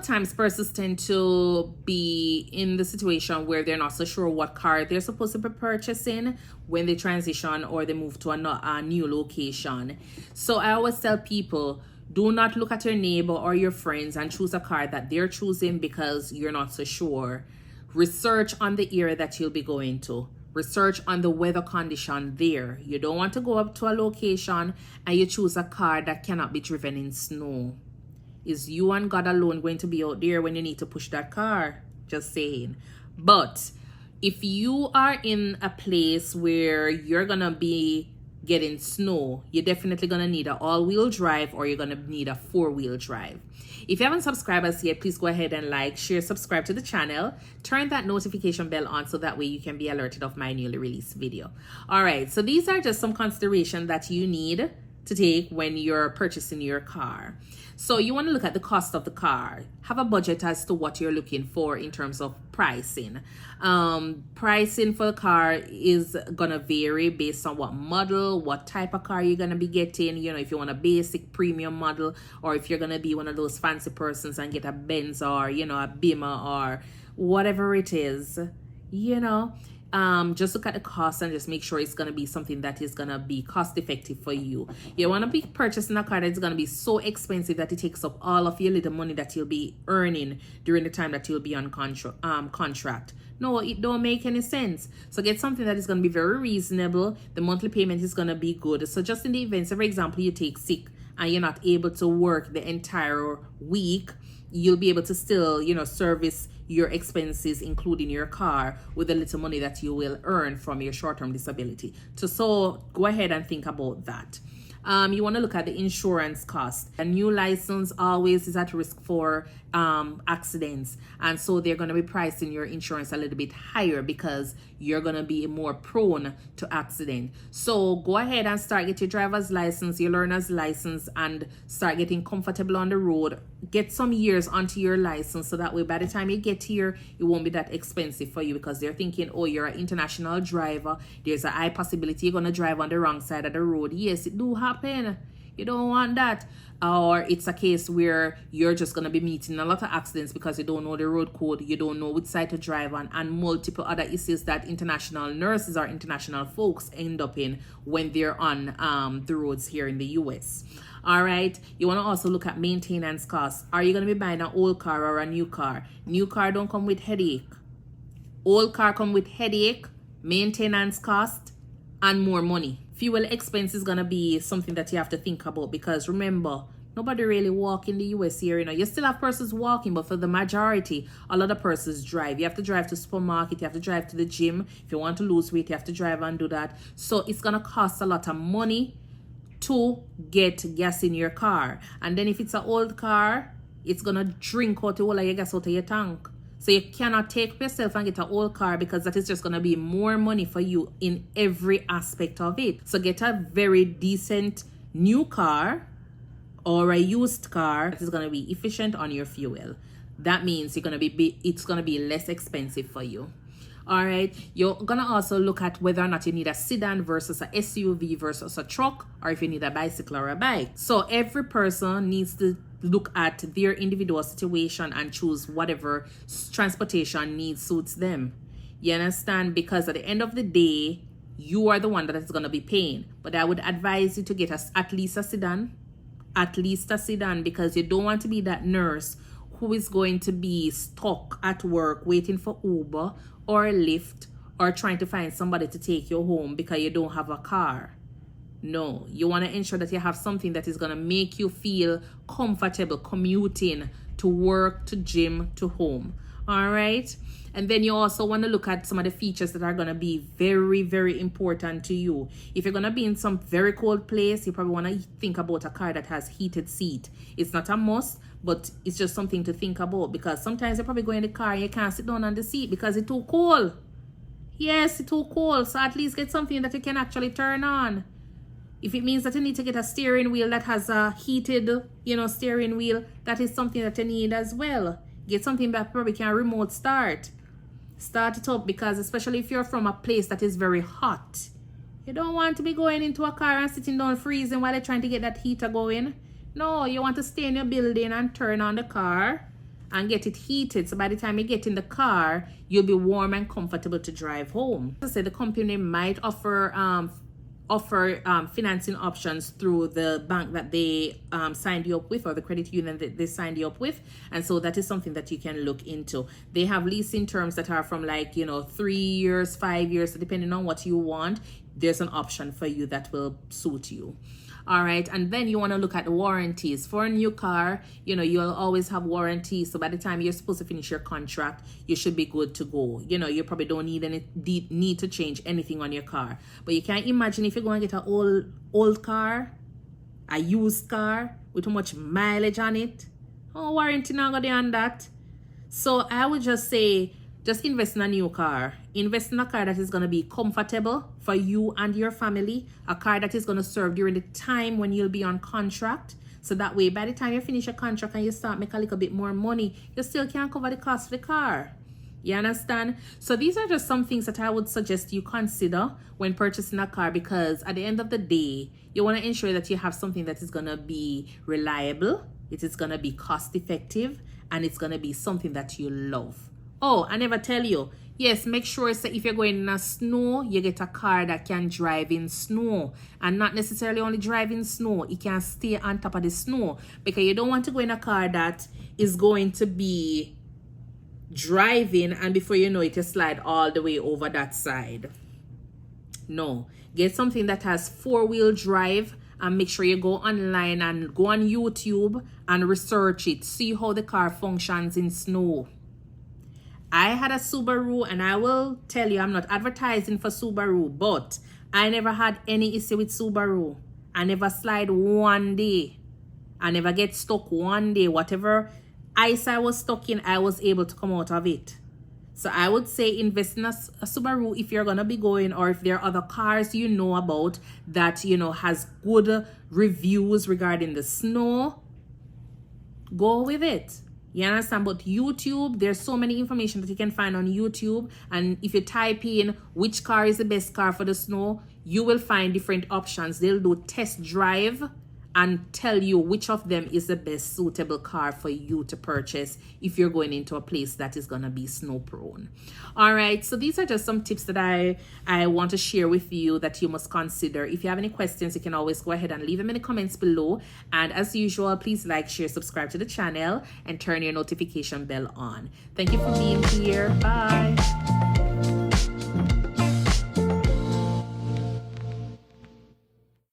of times persons tend to be in the situation where they're not so sure what car they're supposed to be purchasing when they transition or they move to a new location. So I always tell people, do not look at your neighbor or your friends and choose a car that they're choosing because you're not so sure. Research on the area that you'll be going to. Research on the weather condition there. You don't want to go up to a location and you choose a car that cannot be driven in snow. Is you and God alone going to be out there when you need to push that car? Just saying. But if you are in a place where you're going to be getting snow, you're definitely going to need an all-wheel drive or you're going to need a four-wheel drive. If you haven't subscribed us yet, please go ahead and like, share, subscribe to the channel. Turn that notification bell on so that way you can be alerted of my newly released video. All right, so these are just some considerations that you need to take when you're purchasing your car. So you want to look at the cost of the car. Have a budget as to what you're looking for in terms of pricing. Pricing for the car is gonna vary based on what model, what type of car you're gonna be getting. You know, if you want a basic premium model, or if you're gonna be one of those fancy persons and get a Benz or, you know, a Beamer or whatever it is, you know. Just look at the cost and just make sure it's going to be something that is going to be cost effective for you. You want to be purchasing a car that's going to be so expensive that it takes up all of your little money that you'll be earning during the time that you'll be on contract. No, it don't make any sense. So get something that is going to be very reasonable. The monthly payment is going to be good. So just in the event, so for example, you take sick and you're not able to work the entire week, you'll be able to still, you know, service your expenses, including your car, with the little money that you will earn from your short-term disability. So go ahead and think about that. You want to look at the insurance cost. A new license always is at risk for accidents, and so they're going to be pricing your insurance a little bit higher because you're going to be more prone to accident. So go ahead and start get your driver's license, your learner's license, and start getting comfortable on the road. Get some years onto your license so that way by the time you get here, it won't be that expensive for you, because they're thinking, oh, you're an international driver, there's a high possibility you're going to drive on the wrong side of the road. Yes, it do happen. You don't want that. Or it's a case where you're just going to be meeting a lot of accidents because you don't know the road code, you don't know which side to drive on, and multiple other issues that international nurses or international folks end up in when they're on the roads here in the US. All right, you want to also look at maintenance costs. Are you going to be buying an old car or a new car? New car don't come with headache. Old car come with headache, maintenance cost, and more money. Fuel expense is going to be something that you have to think about, because remember, nobody really walk in the US here. You know, you still have persons walking, but for the majority, a lot of persons drive. You have to drive to supermarket, you have to drive to the gym. If you want to lose weight, you have to drive and do that. So it's going to cost a lot of money to get gas in your car. And then if it's an old car, it's going to drink out all of your gas out of your tank. So you cannot take yourself and get an old car, because that is just going to be more money for you in every aspect of it. So get a very decent new car or a used car that is going to be efficient on your fuel. That means it's going to be less expensive for you. All right, you're gonna also look at whether or not you need a sedan versus a SUV versus a truck, or if you need a bicycle or a bike. So every person needs to look at their individual situation and choose whatever transportation needs suits them. You understand? Because at the end of the day, you are the one that is going to be paying. But I would advise you to get at least a sedan, because you don't want to be that nurse who is going to be stuck at work waiting for Uber or Lyft, or trying to find somebody to take you home because you don't have a car. No, you want to ensure that you have something that is going to make you feel comfortable commuting to work, to gym, to home. All right. And then you also want to look at some of the features that are going to be very, very important to you. If you're going to be in some very cold place, you probably want to think about a car that has heated seat. It's not a must, but it's just something to think about, because sometimes you're probably going in the car and you can't sit down on the seat because it's too cold. Yes, it's too cold. So at least get something that you can actually turn on. If it means that you need to get a steering wheel that has a heated, steering wheel, that is something that you need as well. Get something that probably can remote start. Start it up, because especially if you're from a place that is very hot, you don't want to be going into a car and sitting down freezing while you're trying to get that heater going. No, you want to stay in your building and turn on the car and get it heated. So by the time you get in the car, you'll be warm and comfortable to drive home. As I said, the company might offer financing options through the bank that they signed you up with, or the credit union that they signed you up with, and so that is something that you can look into. They have leasing terms that are from 3 years, 5 years, so depending on what you want, there's an option for you that will suit you. All right, and then you want to look at the warranties. For a new car, you'll always have warranties. So by the time you're supposed to finish your contract, you should be good to go. You probably don't need to change anything on your car. But you can't imagine if you're going to get an old car, a used car with too much mileage on it. Oh, warranty not going to be on that. So I would just say, just invest in a new car. Invest in a car that is going to be comfortable for you and your family. A car that is going to serve during the time when you'll be on contract. So that way, by the time you finish your contract and you start making a little bit more money, you still can cover the cost of the car. You understand? So these are just some things that I would suggest you consider when purchasing a car, because at the end of the day, you want to ensure that you have something that is going to be reliable, it is going to be cost effective, and it's going to be something that you love. Oh, I never tell you. Yes, make sure that if you're going in a snow, you get a car that can drive in snow. And not necessarily only drive in snow, it can stay on top of the snow. Because you don't want to go in a car that is going to be driving and before you know it, you slide all the way over that side. No. Get something that has 4-wheel drive, and make sure you go online and go on YouTube and research it. See how the car functions in snow. I had a Subaru, and I will tell you, I'm not advertising for Subaru, but I never had any issue with Subaru. I never slide one day. I never get stuck one day. Whatever ice I was stuck in, I was able to come out of it. So I would say invest in a Subaru if you're going to be going, or if there are other cars you know about that, has good reviews regarding the snow, go with it. You understand? But YouTube, there's so many information that you can find on YouTube. And if you type in which car is the best car for the snow, you will find different options. They'll do test drive and tell you which of them is the best suitable car for you to purchase if you're going into a place that is going to be snow prone. All right, so these are just some tips that I want to share with you that you must consider. If you have any questions, you can always go ahead and leave them in the comments below. And as usual, please like, share, subscribe to the channel, and turn your notification bell on. Thank you for being here. Bye.